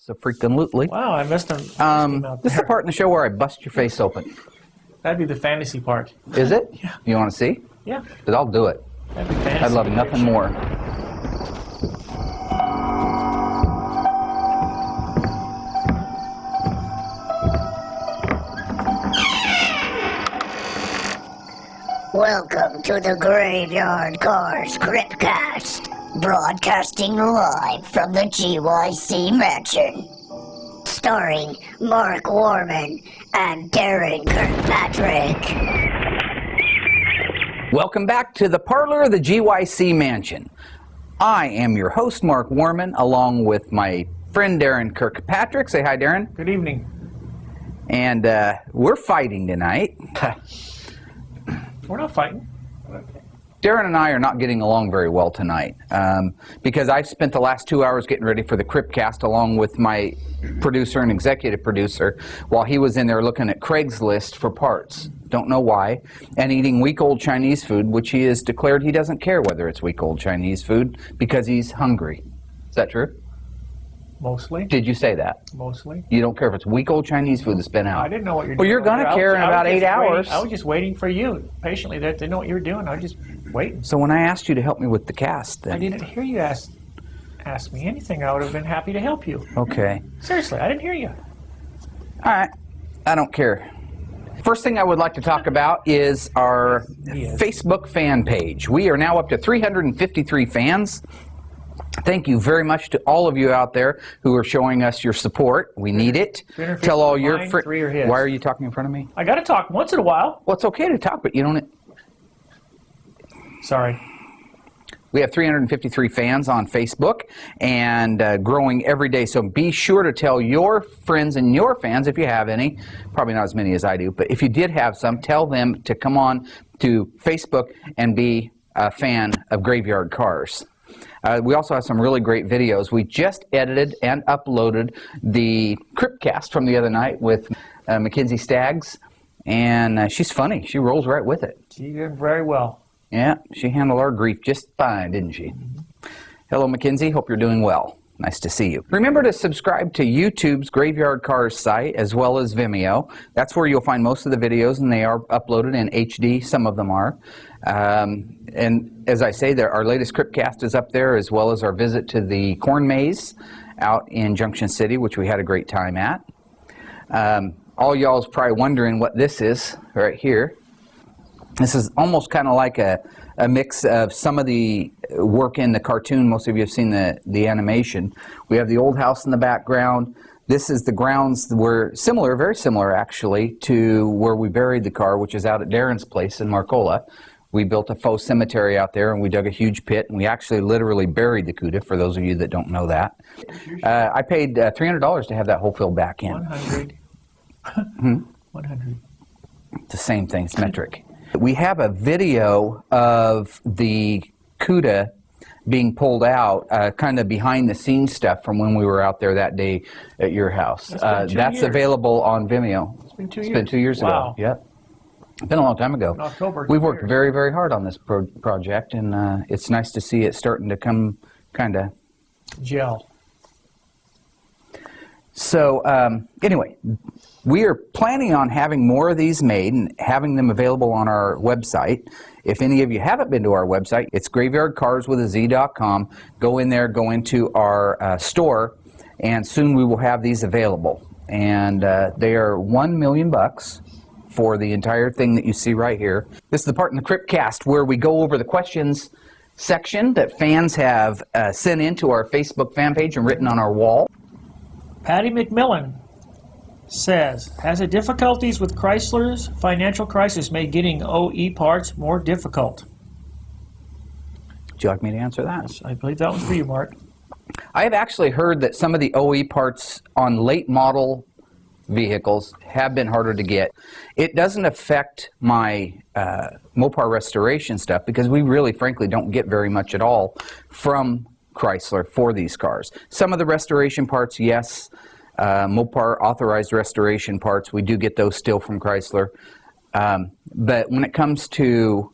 Abso-freaking-lutely. Wow, I missed him. This is the part in the show where I bust your face open. That'd be the fantasy part. Is it? Yeah. You want to see? Yeah. Because I'll do it. That'd be fantasy. I'd love nothing more. Welcome to the Graveyard Carz Krypt, broadcasting live from the GYC Mansion. Starring Mark Warman and Daren Kirkpatrick. Welcome back to the parlor of the GYC Mansion. I am your host, Mark Warman, along with my friend Daren Kirkpatrick. Say hi, Daren. Good evening. And we're fighting tonight. We're not fighting. Okay. Daren and I are not getting along very well tonight because I've spent the last 2 hours getting ready for the Krypt along with my producer and executive producer while he was in there looking at Craigslist for parts. Don't know why. And eating week-old Chinese food, which he has declared he doesn't care whether it's week-old Chinese food because he's hungry. Is that true? Mostly. Did you say that? Mostly. You don't care if it's week-old Chinese food that's been out? I didn't know what you're doing. Well, you're going to care in about 8 hours. I was just waiting for you patiently. They didn't know what you were doing. I was just waiting. So when I asked you to help me with the cast, then... I didn't hear you ask me anything. I would have been happy to help you. Okay. Seriously, I didn't hear you. All right. I don't care. First thing I would like to talk about is our Facebook fan page. We are now up to 353 fans. Thank you very much to all of you out there who are showing us your support. We need it. Tell all your friends. Why are you talking in front of me? I got to talk once in a while. Well, it's okay to talk, but you don't... Sorry. We have 353 fans on Facebook and growing every day. So be sure to tell your friends and your fans, if you have any, probably not as many as I do, but if you did have some, tell them to come on to Facebook and be a fan of Graveyard Carz. We also have some really great videos. We just edited and uploaded the Krypt from the other night with Mackenzie Staggs, and she's funny. She rolls right with it. She did very well. Yeah, she handled our grief just fine, didn't she? Mm-hmm. Hello, Mackenzie. Hope you're doing well. Nice to see you. Remember to subscribe to YouTube's Graveyard Carz site as well as Vimeo. That's where you'll find most of the videos, and they are uploaded in HD. Some of them are. And as I say, our latest Krypt is up there, as well as our visit to the corn maze out in Junction City, which we had a great time at. All y'all's probably wondering what this is right here. This is almost kind of like a mix of some of the work in the cartoon. Most of you have seen the animation. We have the old house in the background. This is the grounds were similar, very similar actually, to where we buried the car, which is out at Daren's place in Marcola. We built a faux cemetery out there, and we dug a huge pit, and we actually literally buried the CUDA, for those of you that don't know that. I paid $300 to have that hole filled back in. 100. 100. It's the same thing, it's metric. We have a video of the CUDA being pulled out, kind of behind the scenes stuff from when we were out there that day at your house. That's available on Vimeo. It's been 2 years. It's been 2 years ago. Yep. It's been a long time ago. In October. We've worked very, very hard on this project, and it's nice to see it starting to come kind of gel. So anyway, we are planning on having more of these made and having them available on our website. If any of you haven't been to our website, it's graveyardcarz.com. Go in there, go into our store, and soon we will have these available. And they are $1 million for the entire thing that you see right here. This is the part in the Krypt where we go over the questions section that fans have sent into our Facebook fan page and written on our wall. Patty McMillan says, has the difficulties with Chrysler's financial crisis made getting OE parts more difficult? Would you like me to answer that? I believe that one's for you, Mark. I have actually heard that some of the OE parts on late model vehicles have been harder to get. It doesn't affect my Mopar restoration stuff because we really, frankly, don't get very much at all from Chrysler for these cars. Some of the restoration parts, yes. Mopar authorized restoration parts, we do get those still from Chrysler. But when it comes to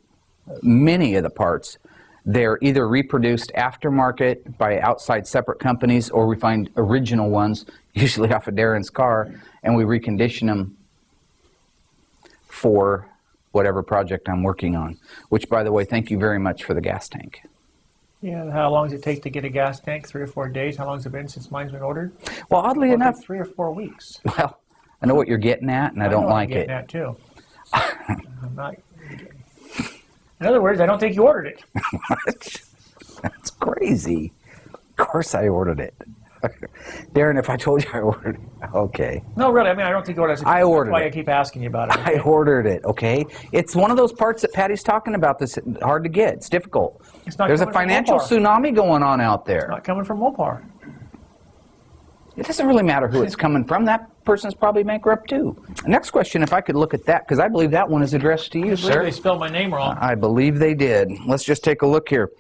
many of the parts, They're either reproduced aftermarket by outside separate companies, or we find original ones, usually off of Daren's car, and we recondition them for whatever project I'm working on. Which, by the way, thank you very much for the gas tank. Yeah, how long does it take to get a gas tank? 3 or 4 days? How long has it been since mine's been ordered? Well, oddly enough... 3 or 4 weeks. Well, I know what you're getting at, and I don't like it. I'm getting at, too. I'm not... In other words, I don't think you ordered it. What? That's crazy. Of course I ordered it. Darren, if I told you I ordered it, okay. No, really, I mean, I don't think you ordered it. I ordered it. That's why I keep asking you about it. Okay? I ordered it, okay? It's one of those parts that Patty's talking about that's hard to get. It's difficult. It's not There's a coming from financial Mopar. tsunami going on out there. It's not coming from Mopar. It doesn't really matter who it's coming from. That person's probably bankrupt too. Next question, if I could look at that, because I believe that one is addressed to you, I believe sir. they spelled my name wrong. I believe they did. Let's just take a look here.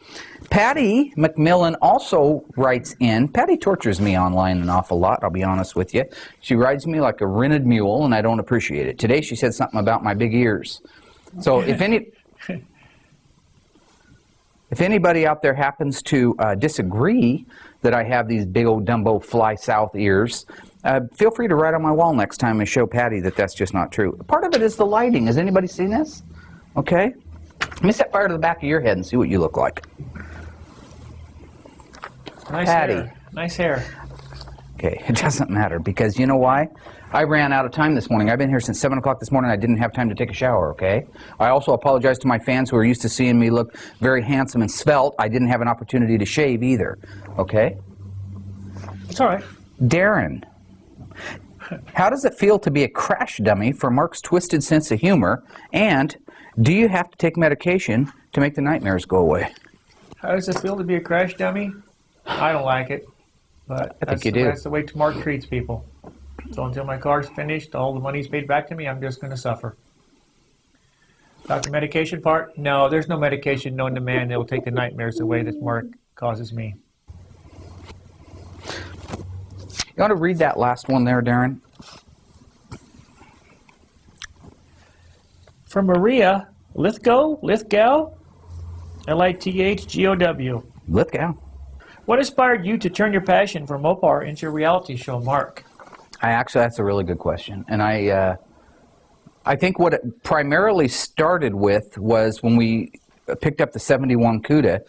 Patty McMillan also writes in. Patty tortures me online an awful lot, I'll be honest with you. She rides me like a rented mule, and I don't appreciate it. Today she said something about my big ears. So if anybody out there happens to disagree that I have these big old Dumbo fly south ears, feel free to write on my wall next time and show Patty that that's just not true. Part of it is the lighting. Has anybody seen this? Okay. Let me set fire to the back of your head and see what you look like. Nice Patty. hair. Nice hair. Okay, it doesn't matter because you know why? I ran out of time this morning. I've been here since 7 o'clock this morning. I didn't have time to take a shower, okay? I also apologize to my fans who are used to seeing me look very handsome and svelte. I didn't have an opportunity to shave either, okay? It's all right. Daren, how does it feel to be a crash dummy for Mark's twisted sense of humor? And do you have to take medication to make the nightmares go away? How does it feel to be a crash dummy? I don't like it, but I think you do. That's the way Mark treats people. So until my car's finished, all the money's paid back to me, I'm just going to suffer. About the medication part, no, there's no medication known to man that will take the nightmares away that Mark causes me. You want to read that last one there, Daren? From Maria Lithgow, Lithgow? Lithgow. What inspired you to turn your passion for Mopar into a reality show, Mark? Actually, that's a really good question. And I think what it primarily started with was when we picked up the 71 CUDA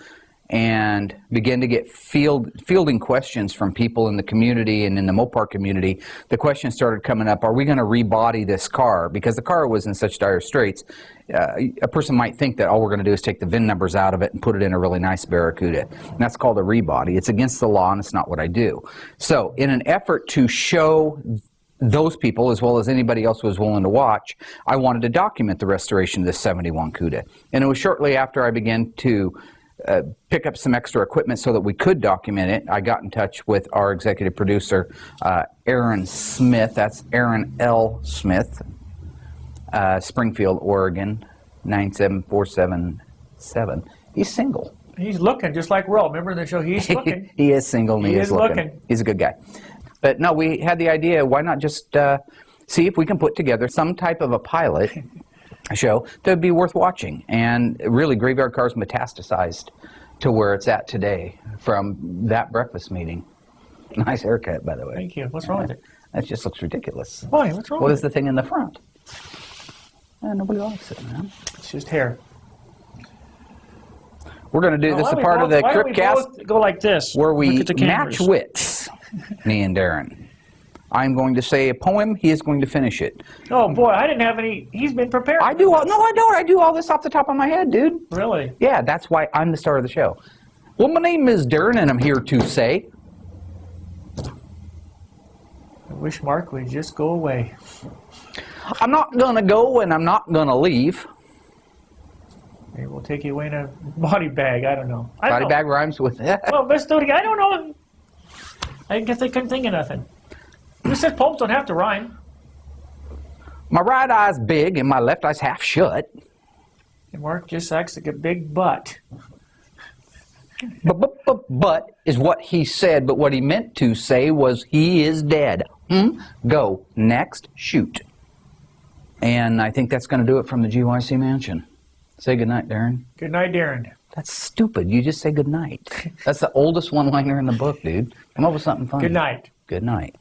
and began to get fielding questions from people in the community and in the Mopar community. The question started coming up, are we going to rebody this car? Because the car was in such dire straits. A person might think that all we're going to do is take the VIN numbers out of it and put it in a really nice Barracuda. And that's called a rebody. It's against the law, and it's not what I do. So in an effort to show those people, as well as anybody else who was willing to watch, I wanted to document the restoration of this 71 CUDA. And it was shortly after I began to pick up some extra equipment so that we could document it. I got in touch with our executive producer, Aaron Smith. That's Aaron L. Smith, Springfield, Oregon, 97477. He's single. He's looking just like Will. Remember in the show, he's looking. He is single and he is looking. He's a good guy. But no, we had the idea, why not just see if we can put together some type of a pilot show that would be worth watching. And really, Graveyard Carz metastasized to where it's at today from that breakfast meeting. Nice haircut, by the way. Thank you. What's wrong with it? That just looks ridiculous. Why? What's wrong What with is the thing in the front? Nobody likes it, man. It's just hair. We're going to do this a part of the Krypt Kast go like this, where we Look at the match cameras. wits, me and Daren. I'm going to say a poem. He is going to finish it. Oh boy, I didn't have any. He's been prepared. I do all. No, I don't. I do all this off the top of my head, dude. Really? Yeah, that's why I'm the star of the show. Well, my name is Daren, and I'm here to say. I wish Mark would just go away. I'm not gonna go, and I'm not gonna leave. Maybe we'll take you away in a body bag. I don't know. Body bag rhymes with that. Well, let's do it again. I don't know. I guess they couldn't think of nothing. Who said poems don't have to rhyme? My right eye's big, and my left eye's half shut. And Mark just acts like a big butt. But is what he said, but what he meant to say was he is dead. Go. Next. Shoot. And I think that's going to do it from the GYC mansion. Say goodnight, Daren. Good night, Daren. That's stupid. You just say good night. That's the oldest one-liner in the book, dude. Come up with something funny. Good night. Good night.